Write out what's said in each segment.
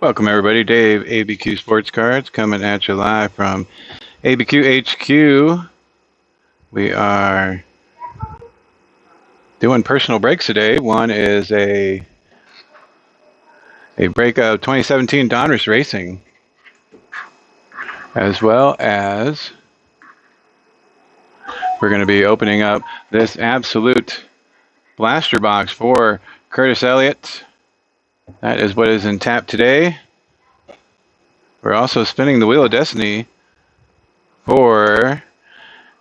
Welcome everybody, Dave, ABQ Sports Cards, coming at you live from ABQ HQ. We are doing personal breaks today. One is a break of 2017 Donruss Racing, as well as we're going to be opening up this absolute blaster box for Curtis Elliott. That is what is in tap today. We're also spinning the Wheel of Destiny for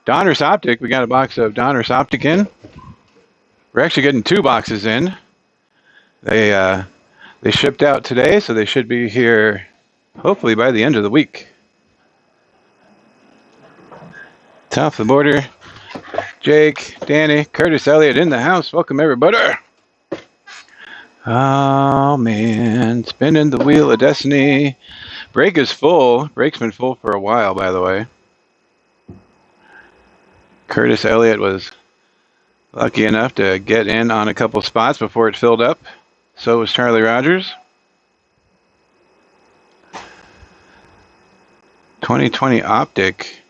Donruss Optic. We got a box of Donruss Optic in. We're actually getting two boxes in. They shipped out today, so they should be here hopefully by the end of the week. Top of the border, Jake, Danny, Curtis Elliott in the house. Welcome everybody. Oh man, spinning the Wheel of Destiny. Break is full. Break's been full for a while, by the way. Curtis Elliott was lucky enough to get in on a couple spots before it filled up. So was Charlie Rogers. 2020 Optic.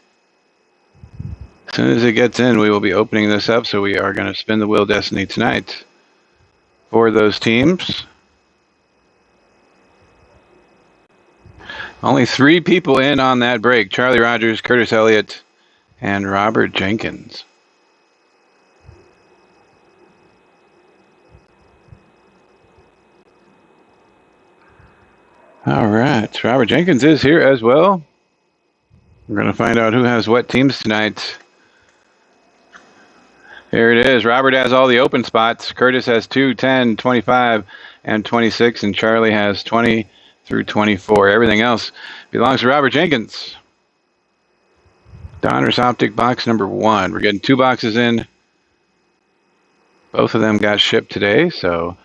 As soon as it gets in, we will be opening this up. So we are going to spin the Wheel of Destiny tonight for those teams. Only 3 people in on that break. Charlie Rogers, Curtis Elliott, and Robert Jenkins. All right. Robert Jenkins is here as well. We're going to find out who has what teams tonight. Here it is. Robert has all the open spots. Curtis has 2, 10, 25, and 26. And Charlie has 20 through 24. Everything else belongs to Robert Jenkins. Donruss Optic box number 1. We're getting 2 boxes in. Both of them got shipped today, so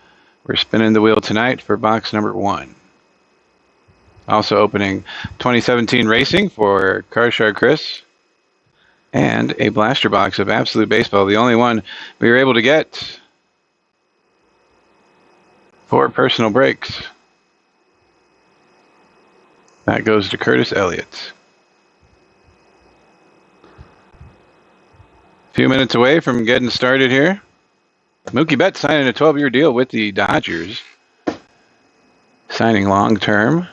we're spinning the wheel tonight for box number 1. Also opening 2017 Racing for Carshard Chris. And a blaster box of Absolute Baseball, the only one we were able to get for personal breaks. That goes to Curtis Elliott. A few minutes away from getting started here. Mookie Betts signing a 12-year deal with the Dodgers. Signing long-term.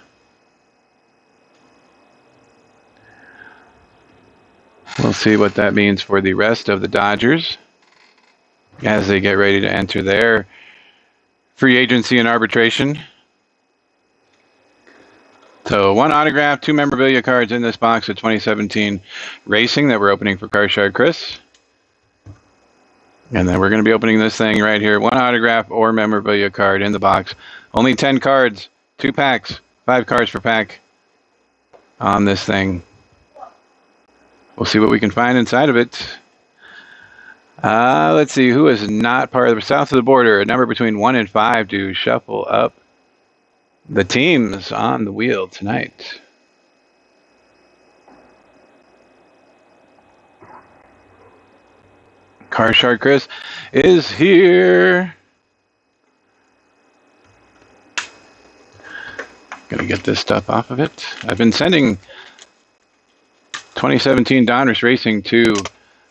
We'll see what that means for the rest of the Dodgers as they get ready to enter their free agency and arbitration. So 1 autograph, 2 memorabilia cards in this box of 2017 Racing that we're opening for Carshard Chris. And then we're going to be opening this thing right here. 1 autograph or memorabilia card in the box. Only 10 cards, 2 packs, 5 cards per pack on this thing. We'll see what we can find inside of it. Let's see who is not part of the south of the border. A number between 1 and 5 to shuffle up the teams on the wheel tonight. Carshard Chris is here. Gonna get this stuff off of it. I've been sending 2017 Donruss Racing to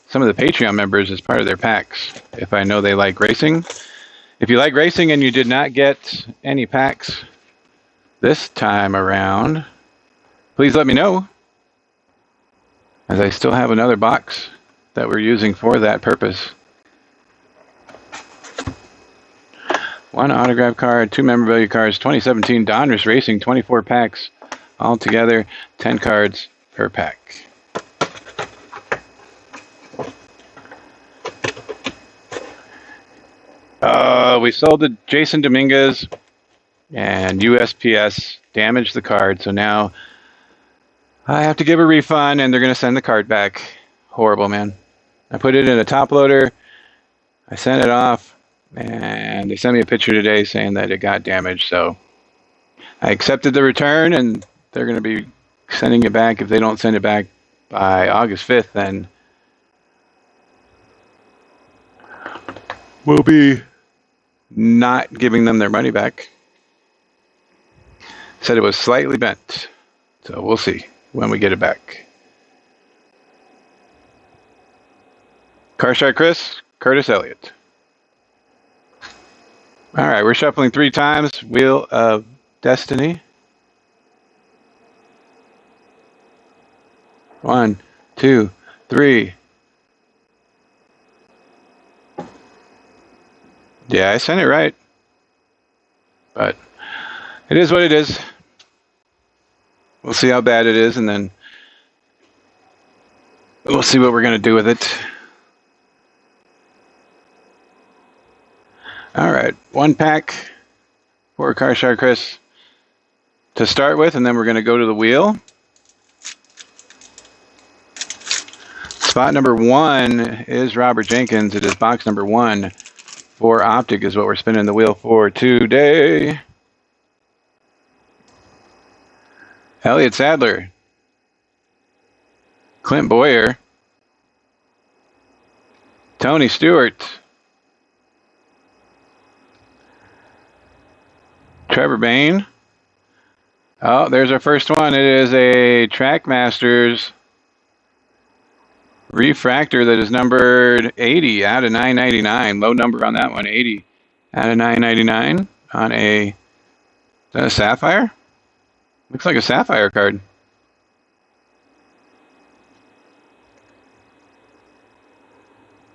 some of the Patreon members as part of their packs, if I know they like racing. If you like racing and you did not get any packs this time around, please let me know, as I still have another box that we're using for that purpose. 1 autograph card, 2 memorabilia cards, 2017 Donruss Racing, 24 packs altogether, 10 cards per pack. We sold to Jason Dominguez, and USPS damaged the card, so now I have to give a refund, and they're going to send the card back. Horrible, man. I put it in a top loader, I sent it off, and they sent me a picture today saying that it got damaged, so I accepted the return, and they're going to be sending it back. If they don't send it back by August 5th, then we'll be not giving them their money back. Said it was slightly bent. So we'll see when we get it back. Carshot Chris, Curtis Elliott. All right, we're shuffling 3 times. Wheel of Destiny. 1, 2, 3. Yeah, I sent it right. But it is what it is. We'll see how bad it is, and then we'll see what we're going to do with it. All right, 1 pack for Carshot Chris to start with, and then we're going to go to the wheel. Spot number 1 is Robert Jenkins. It is box number 1 for Optic is what we're spinning the wheel for today. Elliott Sadler. Clint Boyer. Tony Stewart. Trevor Bain. Oh, there's our first one. It is a Trackmasters refractor that is numbered 80 out of 999. Low number on that one, 80 out of 999 on is that a Sapphire? Looks like a Sapphire card.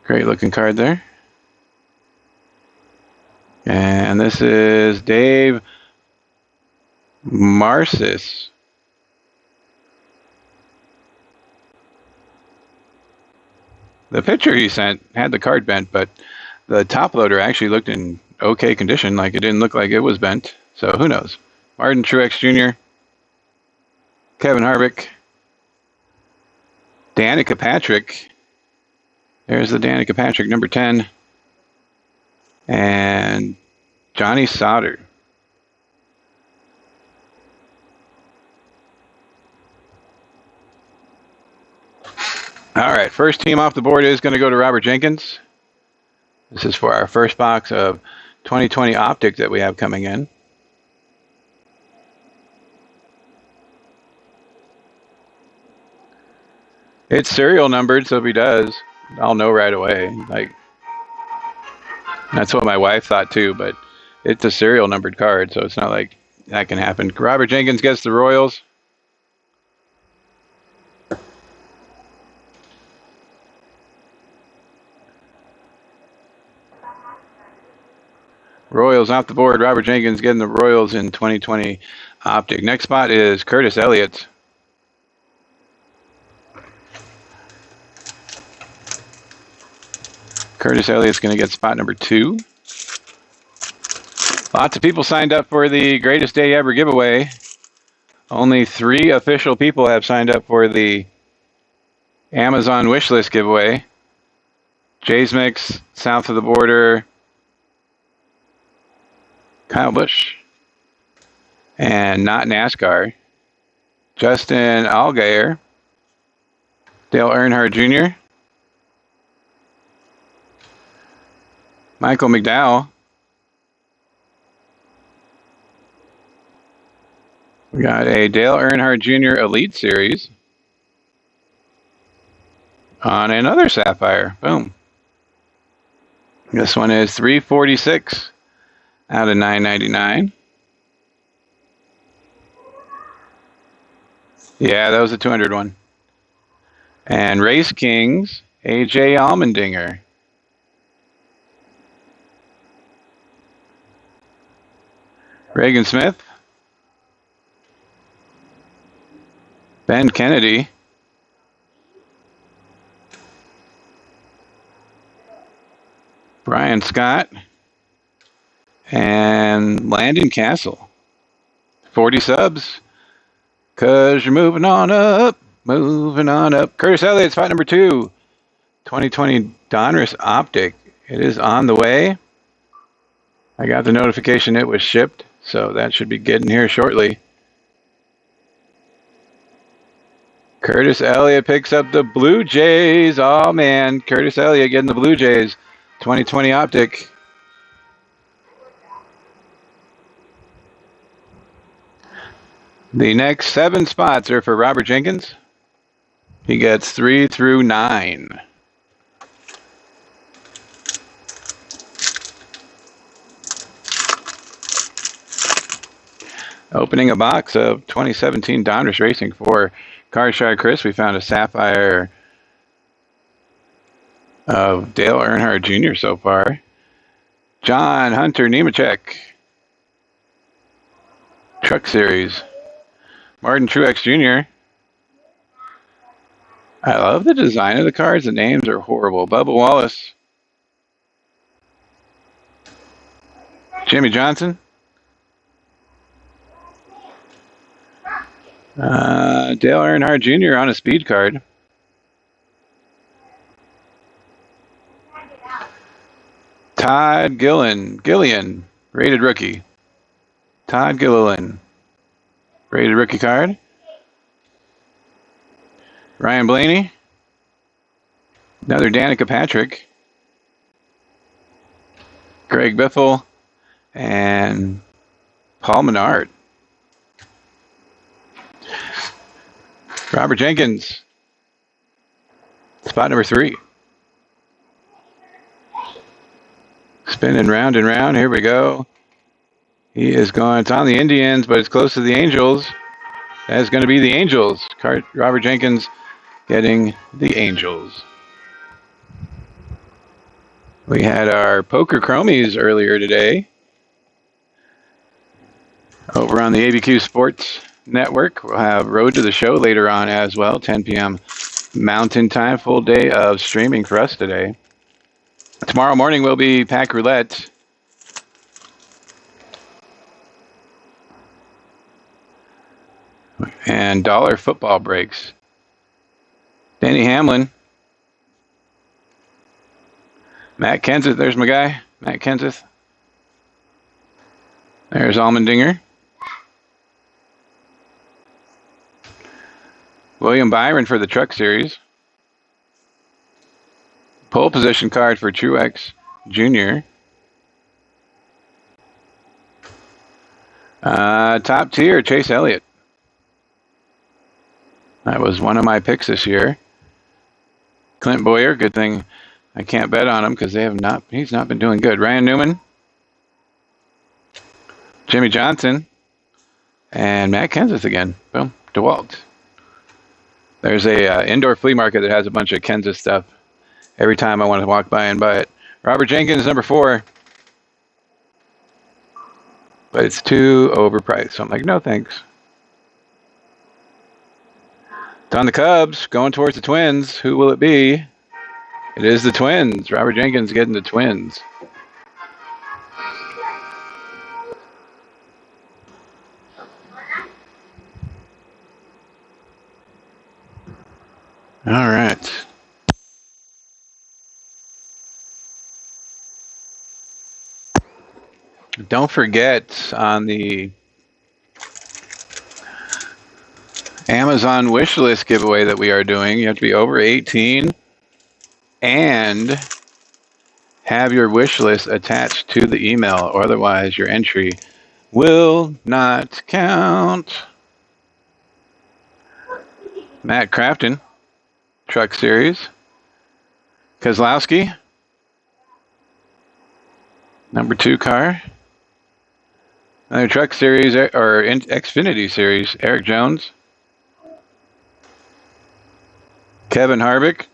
Great looking card there. And this is Dave Marcis. The picture he sent had the card bent, but the top loader actually looked in okay condition. Like it didn't look like it was bent. So who knows? Martin Truex Jr., Kevin Harvick, Danica Patrick. There's the Danica Patrick, number 10. And Johnny Sauter. All right, first team off the board is going to go to Robert Jenkins. This is for our first box of 2020 Optic that we have coming in. It's serial numbered, so if he does, I'll know right away. Like, that's what my wife thought too, but it's a serial numbered card, so it's not like that can happen. Robert Jenkins gets the Royals. Royals off the board. Robert Jenkins getting the Royals in 2020 Optic. Next spot is Curtis Elliott. Curtis Elliott's going to get spot number 2. Lots of people signed up for the Greatest Day Ever giveaway. Only 3 official people have signed up for the Amazon wishlist giveaway. Jay's Mix, South of the Border, Kyle Busch, and Not NASCAR. Justin Allgaier, Dale Earnhardt Jr., Michael McDowell. We got a Dale Earnhardt Jr. Elite Series on another Sapphire. Boom. This one is 346 out of 999. Yeah, that was a 200 one. And Race Kings, AJ Allmendinger. Reagan Smith. Ben Kennedy. Brian Scott. And Landon Castle. 40 subs. Because you're moving on up. Moving on up. Curtis Elliott, spot number 2. 2020 Donruss Optic. It is on the way. I got the notification it was shipped, so that should be getting here shortly. Curtis Elliott picks up the Blue Jays. Oh, man. Curtis Elliott getting the Blue Jays. 2020 Optic. The next 7 spots are for Robert Jenkins. He gets 3 through 9. Opening a box of 2017 Donruss Racing for Car Shy Chris. We found a Sapphire of Dale Earnhardt Jr. so far. John Hunter Nemechek. Truck Series. Martin Truex Jr. I love the design of the cards. The names are horrible. Bubba Wallace. Jimmy Johnson. Dale Earnhardt Jr. on a speed card. Todd Gillian, rated rookie. Todd Gilliland, rated rookie card. Ryan Blaney. Another Danica Patrick. Greg Biffle. And Paul Menard. Robert Jenkins. Spot number 3. Spinning round and round. Here we go. He is going. It's on the Indians, but it's close to the Angels. That's going to be the Angels. Robert Jenkins getting the Angels. We had our Poker Chromies earlier today over on the ABQ Sports Network. We'll have Road to the Show later on as well, 10 p.m. Mountain Time. Full day of streaming for us today. Tomorrow morning will be Pack Roulette. And dollar football breaks. Danny Hamlin. Matt Kenseth. There's my guy, Matt Kenseth. There's Allmendinger. William Byron for the Truck Series. Pole position card for Truex Jr. Top tier, Chase Elliott. That was one of my picks this year. Clint Boyer, good thing I can't bet on him because he's not been doing good. Ryan Newman. Jimmy Johnson. And Matt Kenseth again. Boom. DeWalt. There's a indoor flea market that has a bunch of Kenseth stuff. Every time I want to walk by and buy it. Robert Jenkins, number 4. But it's too overpriced. So I'm like, no thanks. It's on the Cubs, going towards the Twins. Who will it be? It is the Twins. Robert Jenkins getting the Twins. All right. Don't forget on the Amazon wish list giveaway that we are doing, you have to be over 18 and have your wish list attached to the email, or otherwise your entry will not count. Matt Crafton, Truck Series. Kozlowski, number 2 car. Another Truck Series or Xfinity Series, Eric Jones. Kevin Harvick.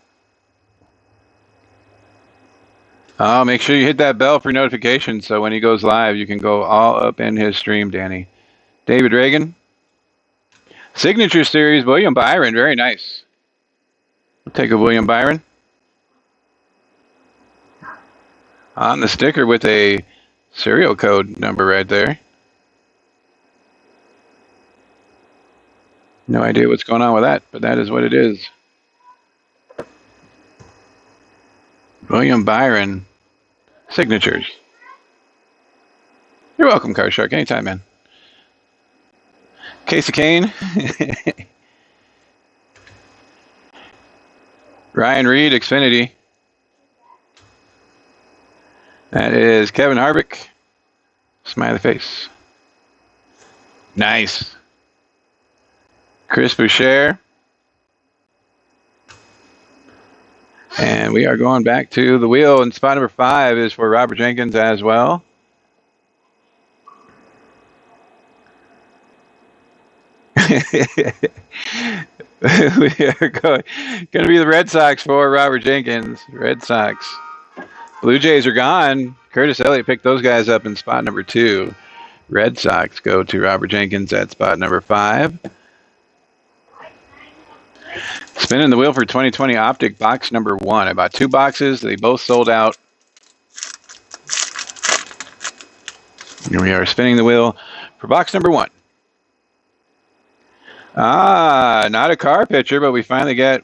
Oh, make sure you hit that bell for notifications so when he goes live, you can go all up in his stream, Danny. David Reagan. Signature Series, William Byron. Very nice. We'll take a William Byron. On the sticker with a serial code number right there. No idea what's going on with that, but that is what it is. William Byron. Signatures. You're welcome, Car Shark. Anytime, man. Casey Kane. Ryan Reed, Xfinity. That is Kevin Harvick. Smiley face. Nice. Chris Boucher. And we are going back to the wheel, and spot number 5 is for Robert Jenkins as well. We are going to be the Red Sox for Robert Jenkins. Red Sox. Blue Jays are gone. Curtis Elliott picked those guys up in spot number 2. Red Sox go to Robert Jenkins at spot number 5. Spinning the wheel for 2020 Optic box number 1. I bought 2 boxes. They both sold out. Here we are spinning the wheel for box number 1. Not a car picture, but we finally get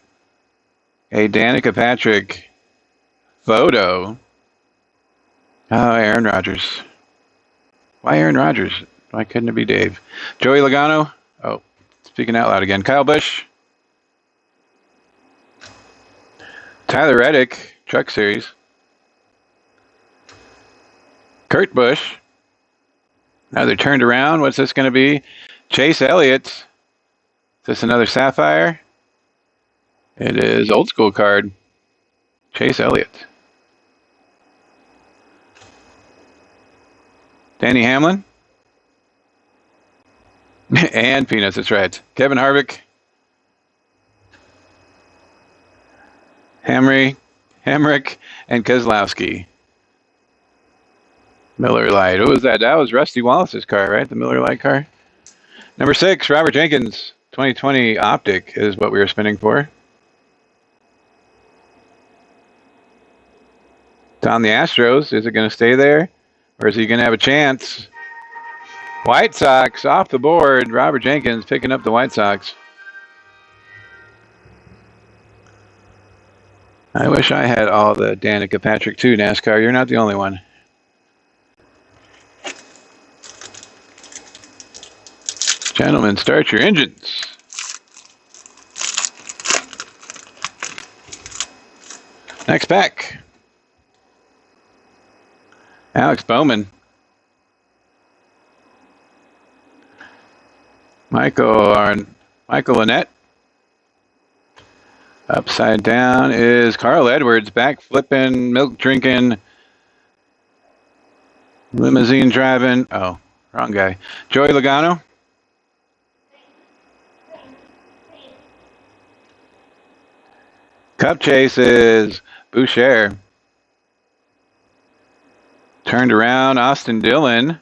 a Danica Patrick photo. Oh, Aaron Rodgers. Why Aaron Rodgers? Why couldn't it be Dave? Joey Logano. Oh, speaking out loud again. Kyle Busch. Tyler Reddick, Truck Series. Kurt Busch. Now they're turned around. What's this going to be? Chase Elliott. Is this another Sapphire? It is old school card. Chase Elliott. Danny Hamlin. And Peanuts, that's right. Kevin Harvick. Hamrick and Keselowski. Miller Lite. Who was that? That was Rusty Wallace's car, right? The Miller Lite car. Number 6, Robert Jenkins. 2020 Optic is what we were spinning for. It's on the Astros. Is it going to stay there? Or is he going to have a chance? White Sox off the board. Robert Jenkins picking up the White Sox. I wish I had all the Danica Patrick 2 NASCAR. You're not the only one. Gentlemen, start your engines. Next pack. Alex Bowman. Michael Lynette. Upside down is Carl Edwards, back flipping, milk drinking, limousine driving. Oh, wrong guy. Joey Logano. Cup chase is Boucher. Turned around, Austin Dillon.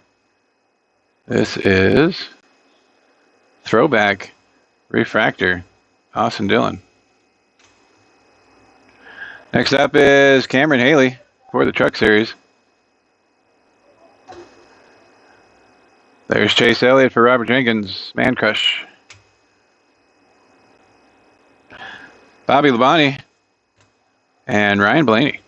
This is throwback refractor, Austin Dillon. Next up is Cameron Haley for the Truck Series. There's Chase Elliott for Robert Jenkins, Man Crush. Bobby Labonte and Ryan Blaney.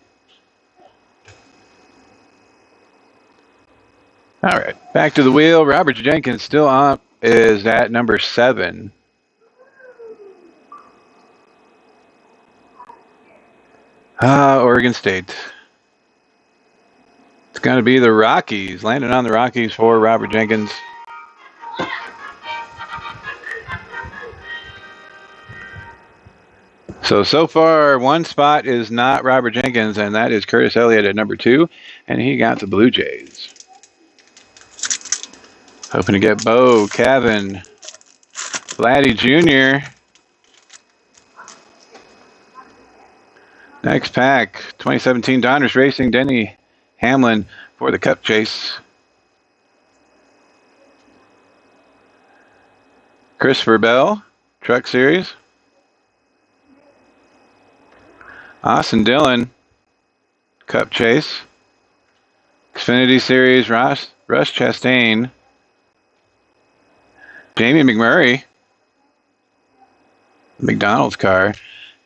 All right, back to the wheel. Robert Jenkins still up is at number 7. Oregon State. It's going to be the Rockies. Landing on the Rockies for Robert Jenkins. So far, one spot is not Robert Jenkins, and that is Curtis Elliott at number 2, and he got the Blue Jays. Hoping to get Bo, Kevin, Vladdy Jr. Next pack, 2017 Donruss Racing, Denny Hamlin for the Cup Chase. Christopher Bell, Truck Series. Austin Dillon, Cup Chase. Xfinity Series, Russ Chastain. Jamie McMurray, McDonald's car.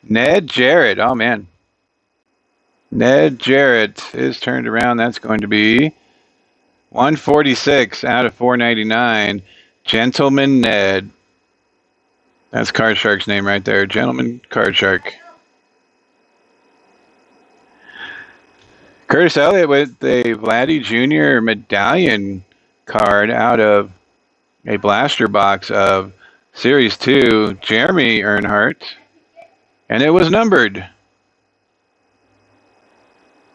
Ned Jarrett, oh man. Ned Jarrett is turned around. That's going to be 146 out of 499. Gentleman Ned. That's Card Shark's name right there. Gentleman Card Shark. Curtis Elliott with a Vladdy Jr. medallion card out of a blaster box of Series 2, Jeremy Earnhardt. And it was numbered.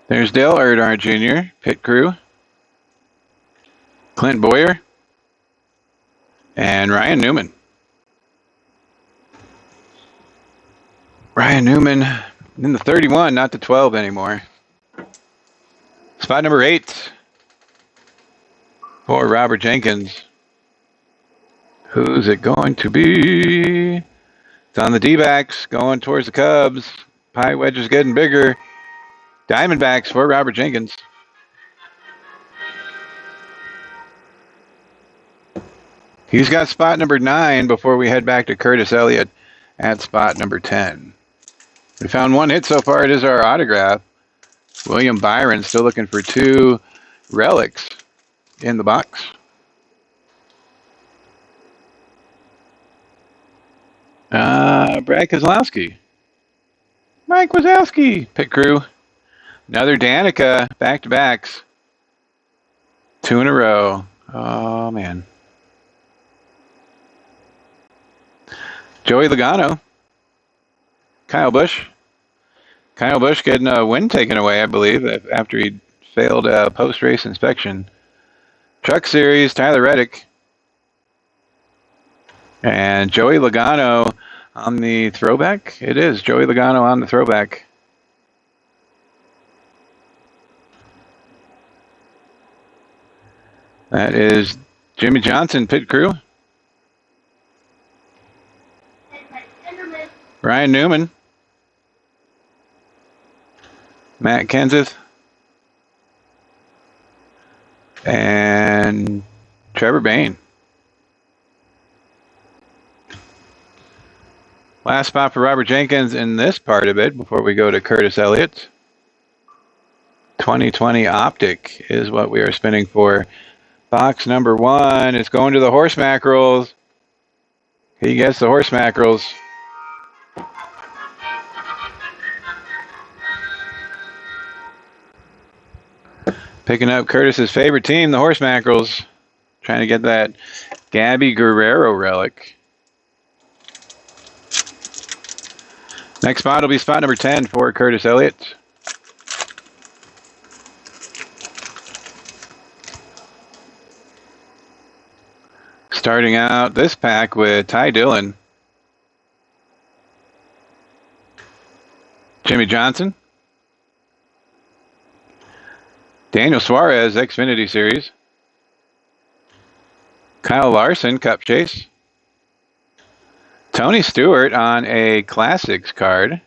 There's Dale Earnhardt Jr., pit crew. Clint Boyer. And Ryan Newman. Ryan Newman in the 31, not the 12 anymore. Spot number 8 for Robert Jenkins. Who's it going to be? It's on the D-backs, going towards the Cubs. Pie wedge is getting bigger. Diamondbacks for Robert Jenkins. He's got spot number 9 before we head back to Curtis Elliott at spot number 10. We found one hit so far. It is our autograph. William Byron still looking for 2 relics in the box. Brad Kozlowski. Mike Wazowski. Pit crew. Another Danica. Back-to-backs. 2 in a row. Oh, man. Joey Logano. Kyle Busch. Kyle Busch getting a win taken away, I believe, after he failed a post-race inspection. Truck Series, Tyler Reddick. And Joey Logano on the throwback. It is Joey Logano on the throwback. That is Jimmy Johnson, pit crew. Ryan Newman. Matt Kenseth. And Trevor Bayne. Last spot for Robert Jenkins in this part of it before we go to Curtis Elliott. 2020 Optic is what we are spinning for. Box number 1. It's going to the horse mackerels. He gets the horse mackerels. Picking up Curtis's favorite team, the horse mackerels. Trying to get that Gabby Guerrero relic. Next spot will be spot number 10 for Curtis Elliott. Starting out this pack with Ty Dillon. Jimmy Johnson. Daniel Suarez, Xfinity Series. Kyle Larson, Cup Chase. Tony Stewart on a Classics card.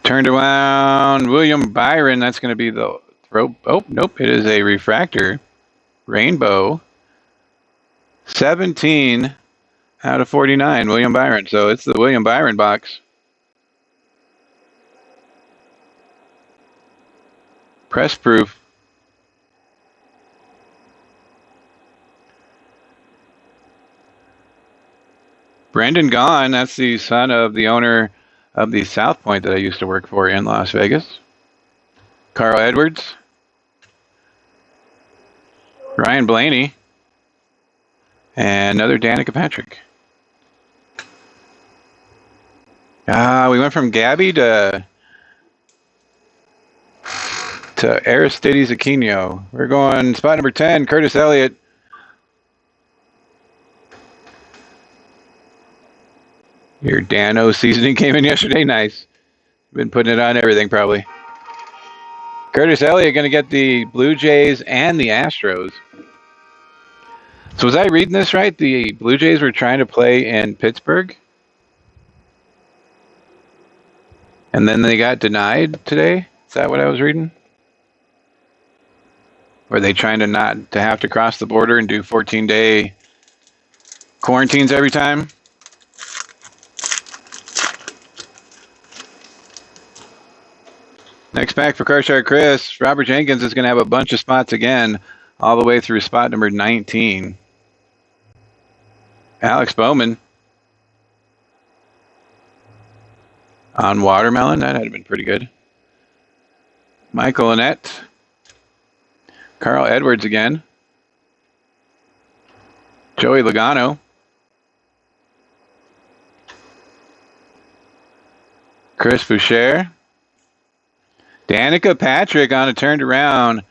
Turned around, William Byron, that's going to be the throw. Oh, nope, it is a refractor. Rainbow. 17 out of 49, William Byron. So it's the William Byron box. Press proof. Brendan Gaughan, that's the son of the owner of the South Point that I used to work for in Las Vegas. Carl Edwards. Ryan Blaney. And another Danica Patrick. We went from Gabby to Aristides Aquino. We're going spot number 10, Curtis Elliott. Your Dano seasoning came in yesterday. Nice. Been putting it on everything probably. Curtis Elliott going to get the Blue Jays and the Astros. So was I reading this right? The Blue Jays were trying to play in Pittsburgh? And then they got denied today? Is that what I was reading? Were they trying to not to have to cross the border and do 14-day quarantines every time? Next pack for Carshard Chris. Robert Jenkins is going to have a bunch of spots again, all the way through spot number 19. Alex Bowman on watermelon. That had been pretty good. Michael Annette. Carl Edwards again. Joey Logano. Chris Boucher. Danica Patrick on a turned around.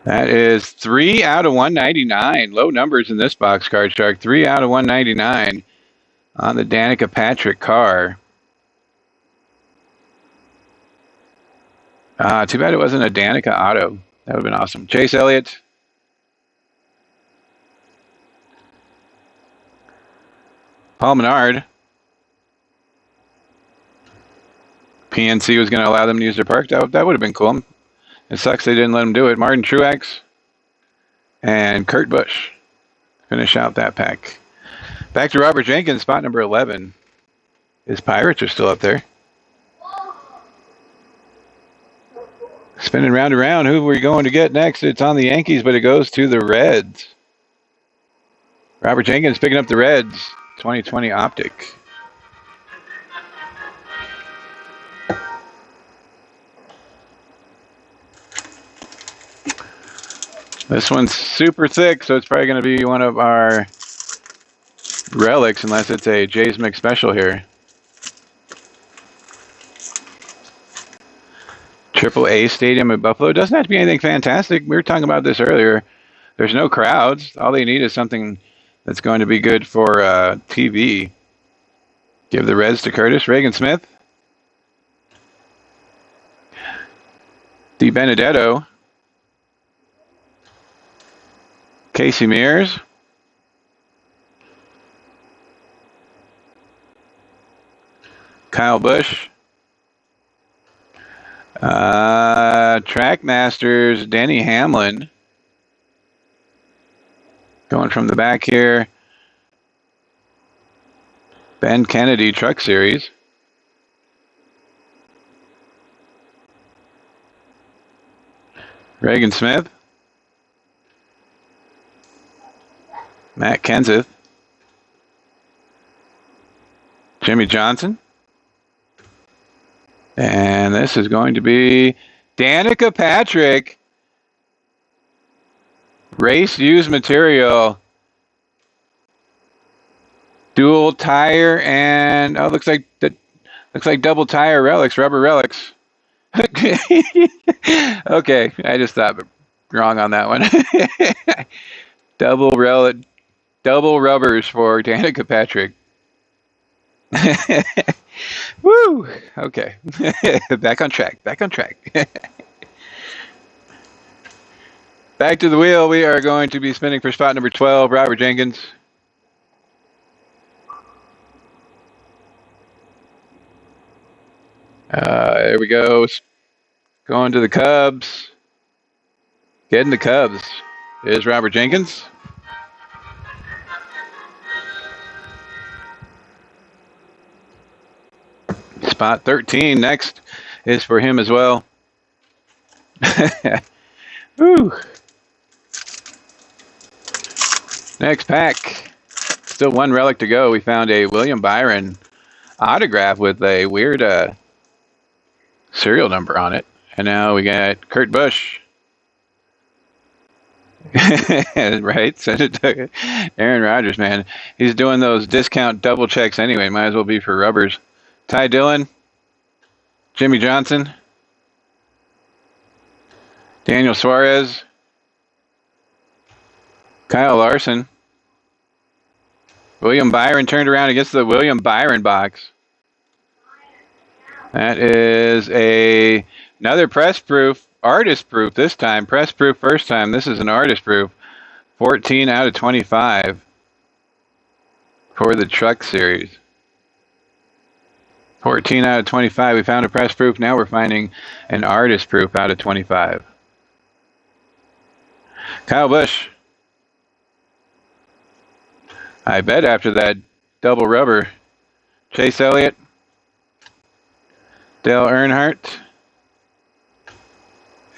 That is 3 out of 199. Low numbers in this box, Card Shark. 3 out of 199 on the Danica Patrick car. Too bad it wasn't a Danica auto. That would have been awesome. Chase Elliott. Paul Menard. PNC was going to allow them to use their park. That would have been cool. It sucks they didn't let them do it. Martin Truex and Kurt Busch finish out that pack. Back to Robert Jenkins, spot number 11. His Pirates are still up there. Spinning round and round. Who are we going to get next? It's on the Yankees, but it goes to the Reds. Robert Jenkins picking up the Reds. 2020 Optic. This one's super thick, so it's probably going to be one of our relics, unless it's a Jay's Mix special here. AAA Stadium in Buffalo. It doesn't have to be anything fantastic. We were talking about this earlier. There's no crowds. All they need is something that's going to be good for TV. Give the Reds to Curtis. Reagan Smith. Di Benedetto. Casey Mears. Kyle Busch. Trackmasters, Denny Hamlin. Going from the back here. Ben Kennedy Truck Series. Reagan Smith. Matt Kenseth. Jimmy Johnson. And this is going to be Danica Patrick. Race used material. Dual tire and looks like double tire relics, rubber relics. Okay, I just thought wrong on that one. Double rubbers for Danica Patrick. Woo! Okay. Back on track. Back to the wheel. We are going to be spinning for spot number 12, Robert Jenkins. There we go. Going to the Cubs. Getting the Cubs is Robert Jenkins. Spot 13 next is for him as well. Woo. Next pack. Still one relic to go. We found a William Byron autograph with a weird serial number on it. And now we got Kurt Busch. Right? Send it to Aaron Rodgers, man. He's doing those discount double checks anyway. Might as well be for rubbers. Ty Dillon, Jimmy Johnson, Daniel Suarez, Kyle Larson, William Byron turned around against the William Byron box. That is another press proof, artist proof this time. Press proof first time. This is an artist proof. 14 out of 25 for the Truck Series. 14 out of 25. We found a press proof. Now we're finding an artist proof out of 25. Kyle Busch. I bet after that double rubber. Chase Elliott. Dale Earnhardt.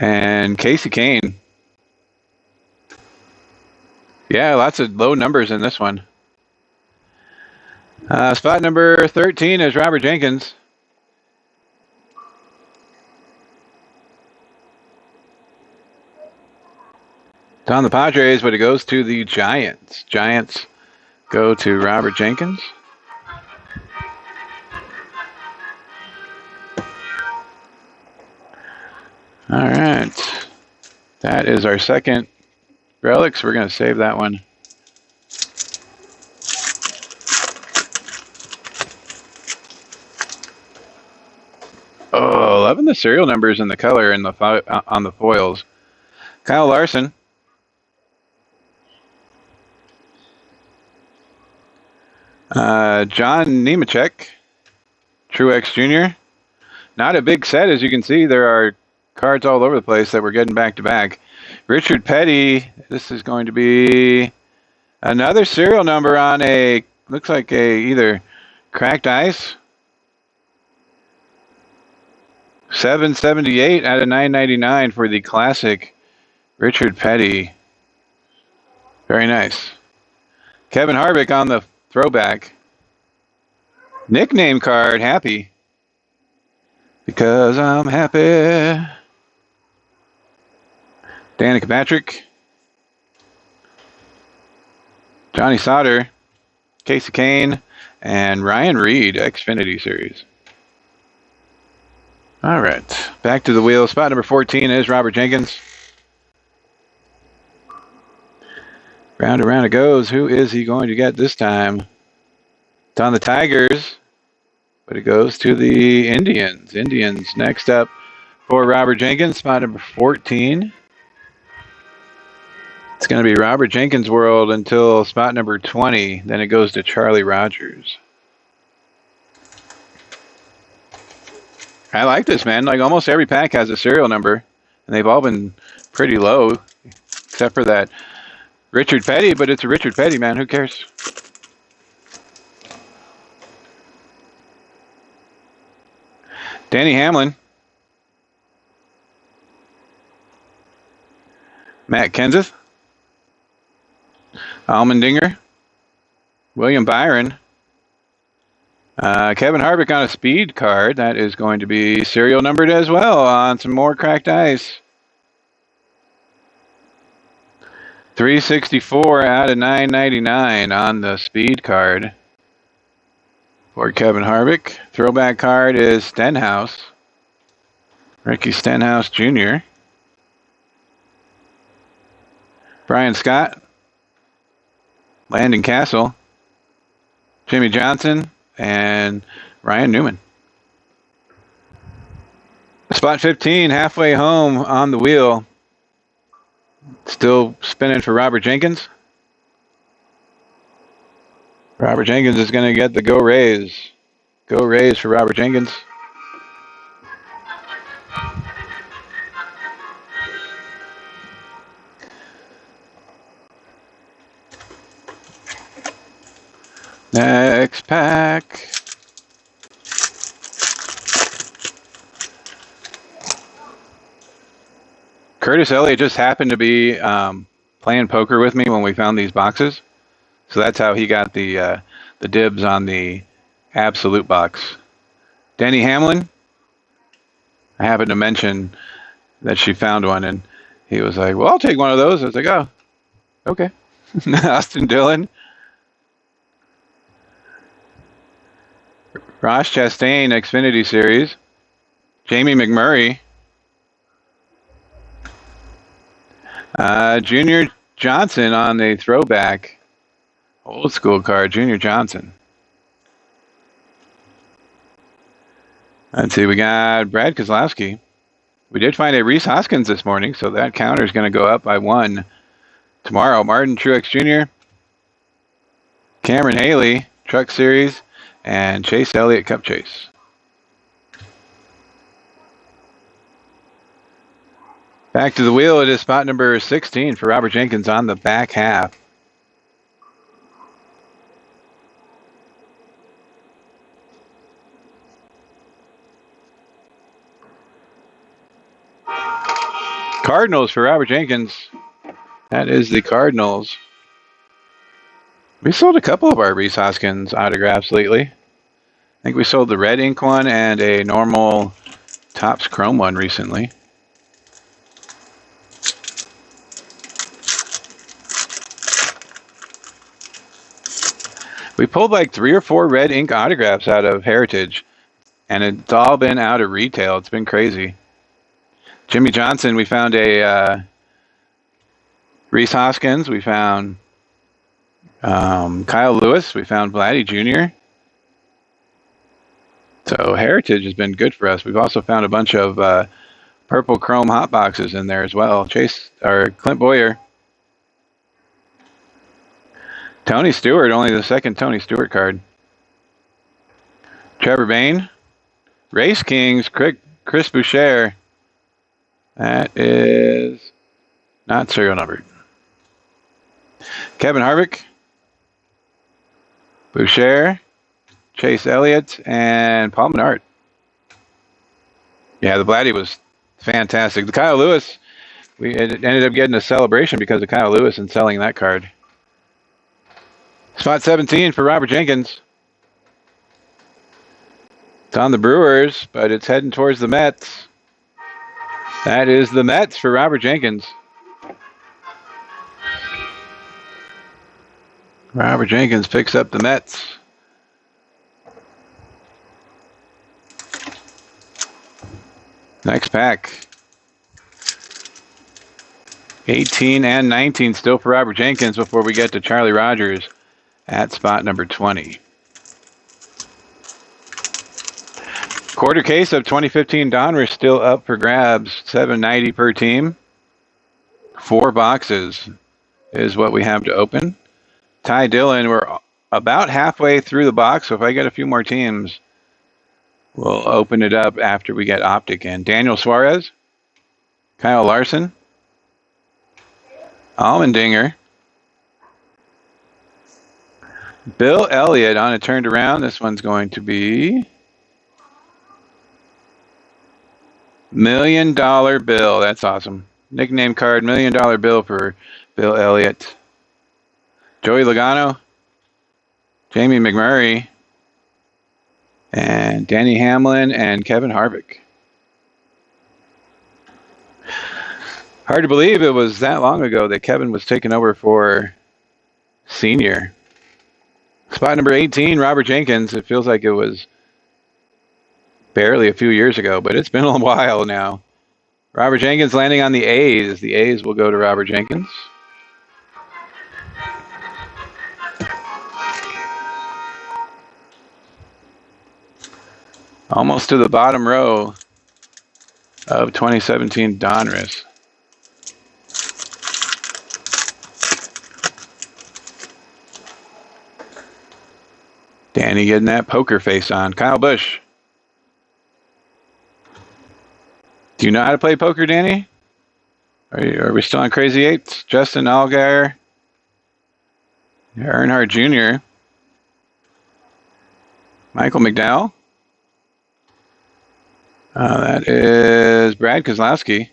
And Casey Kane. Yeah, lots of low numbers in this one. Spot number 13 is Robert Jenkins. It's on the Padres, but it goes to the Giants. Giants go to Robert Jenkins. All right. That is our second relics. We're going to save that one. Oh, loving the serial numbers and the color and on the foils. Kyle Larson. John Nemechek. Truex Jr. Not a big set, as you can see. There are cards all over the place that we're getting back to back. Richard Petty. This is going to be another serial number on a, looks like either cracked ice. 778 out of 999 for the classic Richard Petty. Very nice. Kevin Harvick on the throwback. Nickname card, happy. Because I'm happy. Danica Patrick. Johnny Sauter. Casey Kane. And Ryan Reed, Xfinity Series. All right, back to the wheel. Spot number 14 is Robert Jenkins. Round and round it goes. Who is he going to get this time? It's on the Tigers, but it goes to the Indians. Indians next up for Robert Jenkins, spot number 14. It's going to be Robert Jenkins' world until spot number 20. Then it goes to Charlie Rogers. I like this, man. Like, almost every pack has a serial number, and they've all been pretty low, except for that Richard Petty, but it's a Richard Petty, man. Who cares? Danny Hamlin. Matt Kenseth. Allmendinger. William Byron. Kevin Harvick on a speed card. That is going to be serial numbered as well on some more cracked ice. 364 out of 999 on the speed card for Kevin Harvick. Throwback card is Stenhouse. Ricky Stenhouse Jr. Brian Scott. Landon Castle. Jimmy Johnson. And Ryan Newman. Spot 15, halfway home on the wheel. Still spinning for Robert Jenkins. Robert Jenkins is going to get the Go Rays. Go Rays for Robert Jenkins. Next pack. Curtis Elliott just happened to be playing poker with me when we found these boxes. So that's how he got the dibs on the Absolute box. Denny Hamlin. I happened to mention that she found one, and he was like, well, I'll take one of those. I was like, oh, okay. Austin Dillon. Ross Chastain, Xfinity Series. Jamie McMurray. Junior Johnson on the throwback. Old school card, Junior Johnson. Let's see, we got Brad Keselowski. We did find a Rhys Hoskins this morning, so that counter is going to go up by 1 tomorrow. Martin Truex Jr., Cameron Haley, Truck Series, and Chase Elliott Cup Chase. Back to the wheel, it is spot number 16 for Robert Jenkins on the back half. Cardinals for Robert Jenkins. That is the Cardinals. We sold a couple of our Rhys Hoskins autographs lately. I think we sold the red ink one and a normal Topps Chrome one recently. We pulled like 3 or 4 red ink autographs out of Heritage, and it's all been out of retail. It's been crazy. Jimmy Johnson, we found a Reese Hoskins. We found Kyle Lewis. We found Vladdy Jr. So Heritage has been good for us. We've also found a bunch of purple chrome hot boxes in there as well. Clint Boyer. Tony Stewart, only the second Tony Stewart card. Trevor Bain. Race Kings, Chris Boucher. That is not serial numbered. Kevin Harvick. Boucher. Chase Elliott, and Paul Menard. Yeah, the Vladdy was fantastic. The Kyle Lewis, we ended up getting a celebration because of Kyle Lewis and selling that card. Spot 17 for Robert Jenkins. It's on the Brewers, but it's heading towards the Mets. That is the Mets for Robert Jenkins. Robert Jenkins picks up the Mets. Next pack. 18 and 19 still for Robert Jenkins before we get to Charlie Rogers at spot number 20. Quarter case of 2015 Donruss still up for grabs. $7.90 per team. 4 boxes is what we have to open. Ty Dillon, we're about halfway through the box, so if I get a few more teams, we'll open it up after we get Optic in. Daniel Suarez, Kyle Larson, Allmendinger, Bill Elliott on a turned around. This one's going to be $1 Million Bill. That's awesome. Nickname card, $1 Million Bill for Bill Elliott. Joey Logano, Jamie McMurray, and Danny Hamlin and Kevin Harvick. Hard to believe it was that long ago that Kevin was taking over for Senior. Spot number 18, Robert Jenkins. It feels like it was barely a few years ago, but it's been a while now. Robert Jenkins landing on the A's. The A's will go to Robert Jenkins. Almost to the bottom row of 2017 Donruss. Danny getting that poker face on. Kyle Busch. Do you know how to play poker, Danny? Are we still on Crazy Eights? Justin Allgaier. Earnhardt Jr. Michael McDowell. That is Brad Keselowski.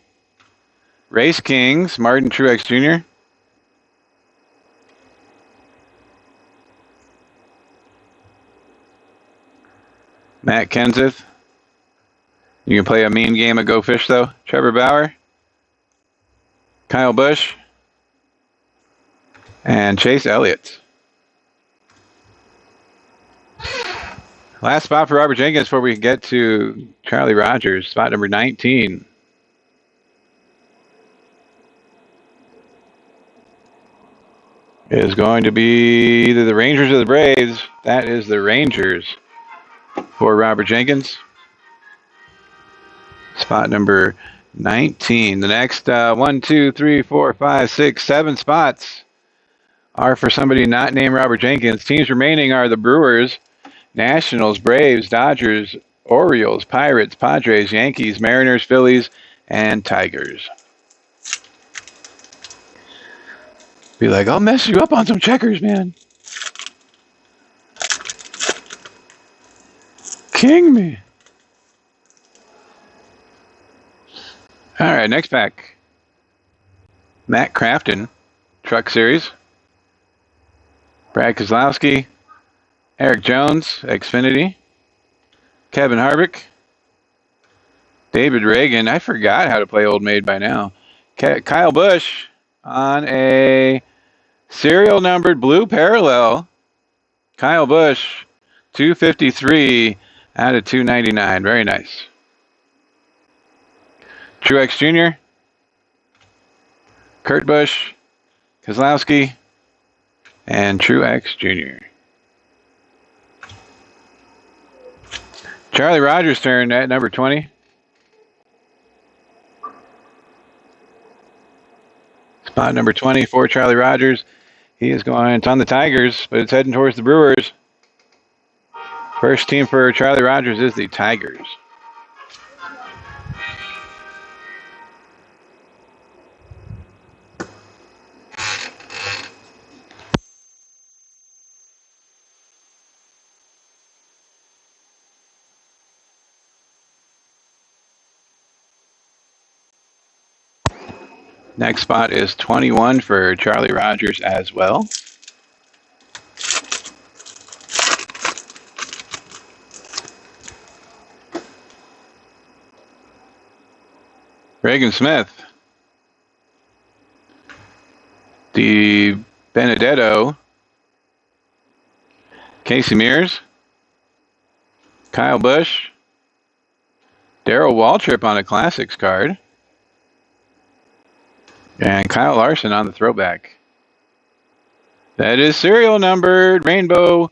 Race Kings, Martin Truex Jr. Matt Kenseth. You can play a mean game of Go Fish, though. Trevor Bauer. Kyle Busch. And Chase Elliott. Last spot for Robert Jenkins before we get to Charlie Rogers. Spot number 19. Is going to be either the Rangers or the Braves. That is the Rangers for Robert Jenkins. Spot number 19. The next 1, 2, 3, 4, 5, 6, 7 spots are for somebody not named Robert Jenkins. Teams remaining are the Brewers, Nationals, Braves, Dodgers, Orioles, Pirates, Padres, Yankees, Mariners, Phillies, and Tigers. Be like, I'll mess you up on some checkers, man. King me. All right, next pack. Matt Crafton, Truck Series. Brad Keselowski. Eric Jones, Xfinity. Kevin Harvick. David Reagan. I forgot how to play Old Maid by now. Kyle Busch on a serial numbered blue parallel. Kyle Busch, 253 out of 299. Very nice. Truex Jr., Kurt Busch, Keselowski, and Truex Jr. Charlie Rogers' turn at number 20. Spot number 20 for Charlie Rogers. He is going, it's on the Tigers, but it's heading towards the Brewers. First team for Charlie Rogers is the Tigers. Next spot is 21 for Charlie Rogers as well. Reagan Smith. Di Benedetto. Casey Mears. Kyle Busch. Darrell Waltrip on a Classics card. And Kyle Larson on the throwback. That is serial numbered rainbow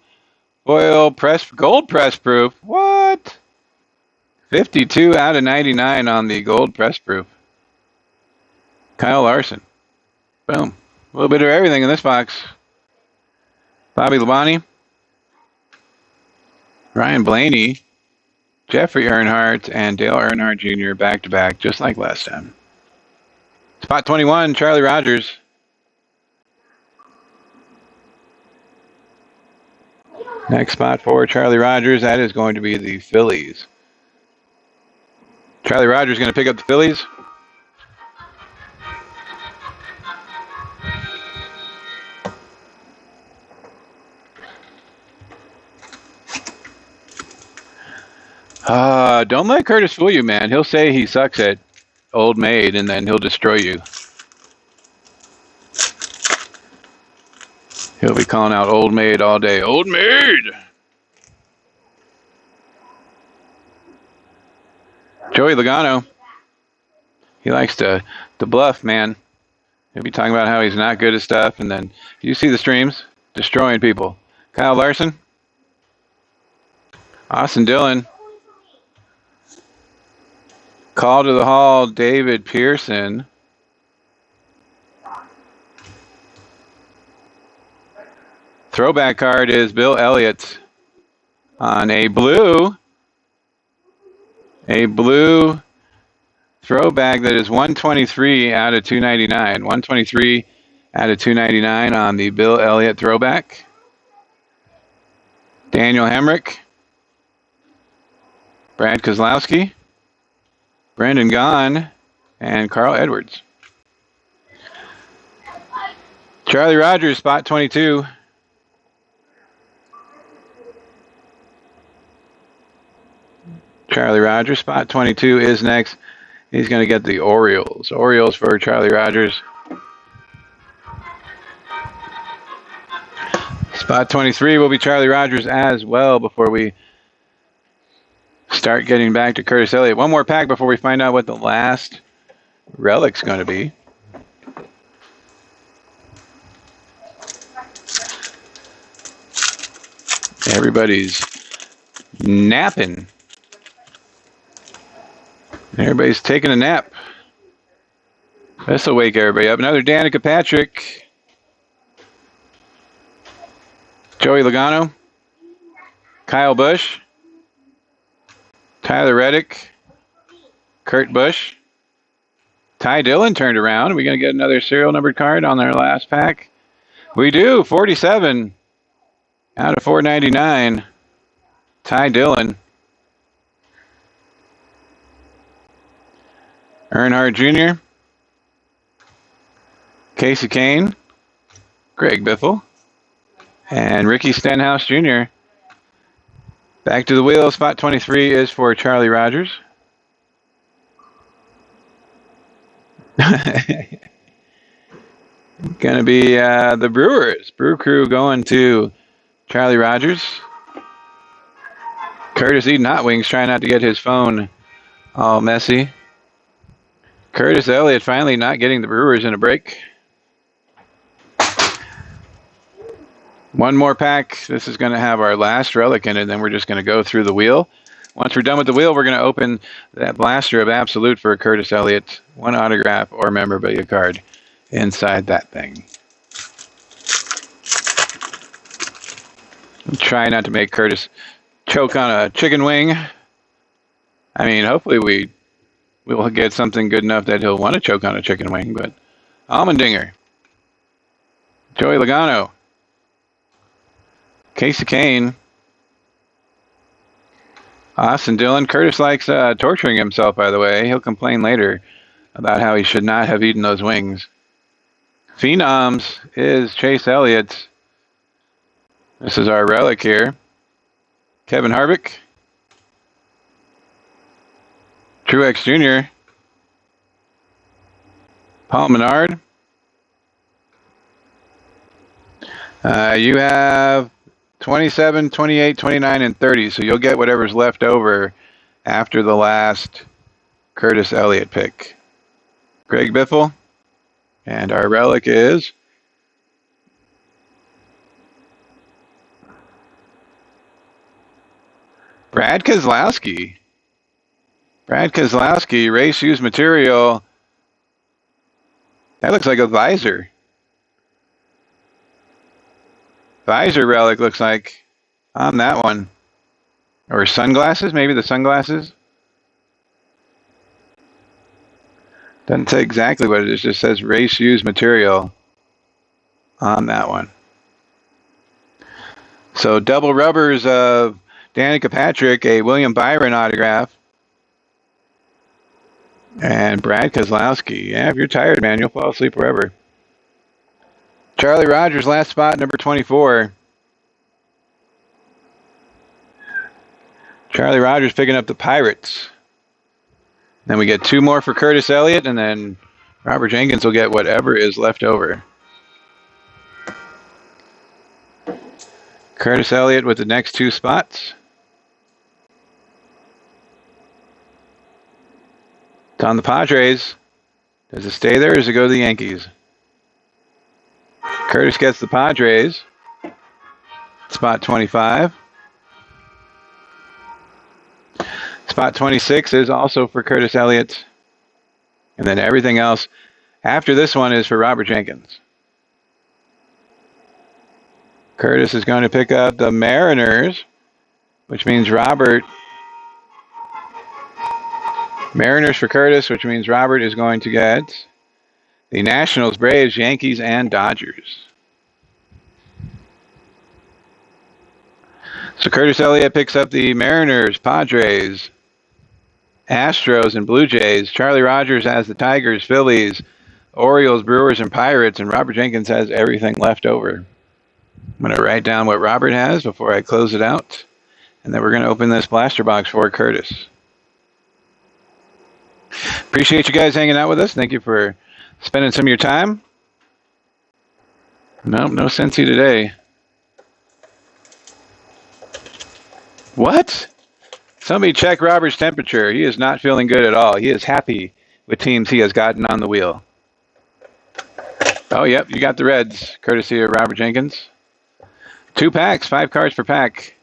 foil press gold press proof. What? 52 out of 99 on the gold press proof. Kyle Larson. Boom. A little bit of everything in this box. Bobby Labonte. Ryan Blaney. Jeffrey Earnhardt and Dale Earnhardt Jr. back to back, just like last time. Spot 21, Charlie Rogers. Next spot for Charlie Rogers, that is going to be the Phillies. Charlie Rogers going to pick up the Phillies. Don't let Curtis fool you, man. He'll say he sucks at Old Maid, and then he'll destroy you. He'll be calling out Old Maid all day. Old Maid! Joey Logano. He likes to bluff, man. He'll be talking about how he's not good at stuff, and then you see the streams, destroying people. Kyle Larson. Austin Dillon. Call to the Hall, David Pearson. Throwback card is Bill Elliott on a blue throwback that is 123 out of 299. 123 out of 299 on the Bill Elliott throwback. Daniel Hemrick. Brad Keselowski. Brandon Gaughan, and Carl Edwards. Charlie Rogers, spot 22. Charlie Rogers, spot 22 is next. He's going to get the Orioles. Orioles for Charlie Rogers. Spot 23 will be Charlie Rogers as well before we start getting back to Curtis Elliott. One more pack before we find out what the last relic's going to be. Everybody's napping. Everybody's taking a nap. This will wake everybody up. Another Danica Patrick. Joey Logano. Kyle Busch. Tyler Reddick, Kurt Busch, Ty Dillon turned around. Are we going to get another serial numbered card on our last pack? We do. 47 out of 499. Ty Dillon. Earnhardt Jr., Casey Kane, Greg Biffle, and Ricky Stenhouse Jr. Back to the wheel. Spot 23 is for Charlie Rogers. Going to be the Brewers. Brew Crew going to Charlie Rogers. Curtis eating hot wings, trying not to get his phone all messy. Curtis Elliott finally not getting the Brewers in a break. One more pack. This is going to have our last relic in it, and then we're just going to go through the wheel. Once we're done with the wheel, we're going to open that blaster of Absolute for Curtis Elliott. One autograph or memorabilia card inside that thing. Try not to make Curtis choke on a chicken wing. I mean, hopefully we will get something good enough that he'll want to choke on a chicken wing, but Almendinger, Joey Logano, Casey Kane, Austin Dillon. Curtis likes torturing himself, by the way. He'll complain later about how he should not have eaten those wings. Phenoms is Chase Elliott. This is our relic here. Kevin Harvick. Truex Jr. Paul Menard. You have 27, 28, 29, and 30, so you'll get whatever's left over after the last Curtis Elliott pick. Greg Biffle. And our relic is Brad Keselowski. Brad Keselowski, race used material. That looks like a visor. Visor relic looks like on that one. Or sunglasses, maybe the sunglasses. Doesn't say exactly what it is, just says race used material on that one. So double rubbers of Danica Patrick, a William Byron autograph. And Brad Keselowski. Yeah, if you're tired, man, you'll fall asleep forever. Charlie Rogers, last spot, number 24. Charlie Rogers picking up the Pirates. Then we get two more for Curtis Elliott, and then Robert Jenkins will get whatever is left over. Curtis Elliott with the next two spots. It's on the Padres. Does it stay there or does it go to the Yankees? Curtis gets the Padres. Spot 25. Spot 26 is also for Curtis Elliott. And then everything else after this one is for Robert Jenkins. Curtis is going to pick up the Mariners, which means Robert. Mariners for Curtis, which means Robert is going to get the Nationals, Braves, Yankees, and Dodgers. So Curtis Elliott picks up the Mariners, Padres, Astros, and Blue Jays. Charlie Rogers has the Tigers, Phillies, Orioles, Brewers, and Pirates, and Robert Jenkins has everything left over. I'm going to write down what Robert has before I close it out, and then we're going to open this blaster box for Curtis. Appreciate you guys hanging out with us. Thank you for spending some of your time. Nope, no Cincy today. What? Somebody check Robert's temperature. He is not feeling good at all. He is happy with teams he has gotten on the wheel. Oh, yep, you got the Reds, courtesy of Robert Jenkins. 2 packs, 5 cards per pack.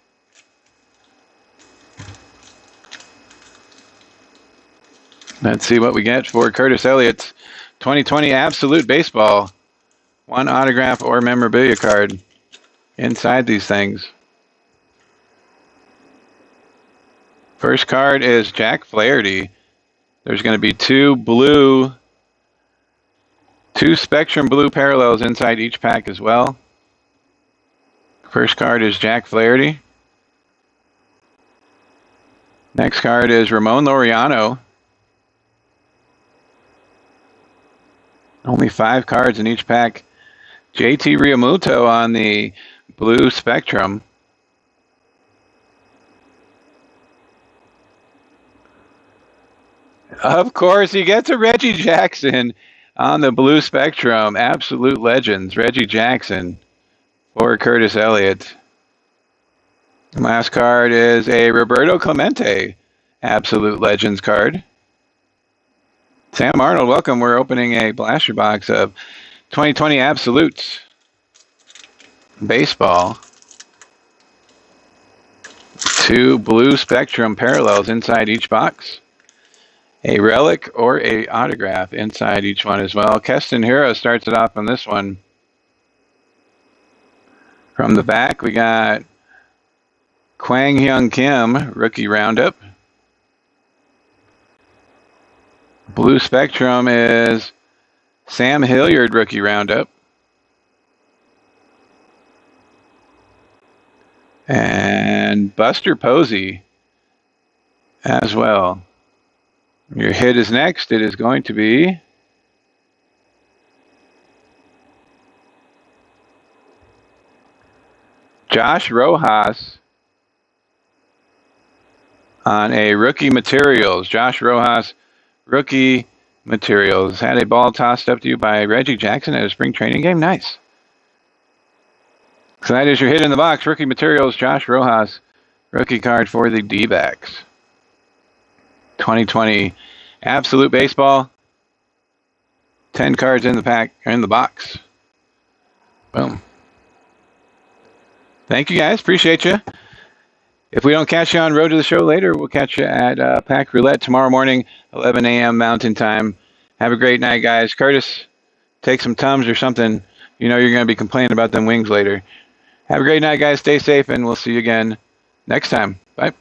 Let's see what we get for Curtis Elliott's 2020 Absolute Baseball. 1 autograph or memorabilia card inside these things. First card is Jack Flaherty. There's going to be 2 Spectrum Blue parallels inside each pack as well. First card is Jack Flaherty. Next card is Ramon Laureano. Only 5 cards in each pack. JT Realmuto on the Blue Spectrum. Of course, he gets a Reggie Jackson on the Blue Spectrum. Absolute legends. Reggie Jackson for Curtis Elliott. Last card is a Roberto Clemente Absolute Legends card. Sam Arnold, welcome. We're opening a blaster box of 2020 Absolutes Baseball. 2 blue Spectrum parallels inside each box. A relic or a autograph inside each one as well. Keston Hero starts it off on this one. From the back, we got Kwang Hyun Kim, rookie roundup. Blue Spectrum is Sam Hilliard, rookie roundup. And Buster Posey as well. Your hit is next. It is going to be Josh Rojas on a rookie materials. Josh Rojas, rookie materials. Had a ball tossed up to you by Reggie Jackson at a spring training game. Nice. So that is your hit in the box. Rookie materials, Josh Rojas, rookie card for the D-backs. 2020 Absolute Baseball. 10 cards in the pack, or in the box. Boom. Thank you guys. Appreciate you. If we don't catch you on Road to the Show later, we'll catch you at Pack Roulette tomorrow morning, 11 a.m. Mountain Time. Have a great night, guys. Curtis, take some Tums or something. You know you're going to be complaining about them wings later. Have a great night, guys. Stay safe, and we'll see you again next time. Bye.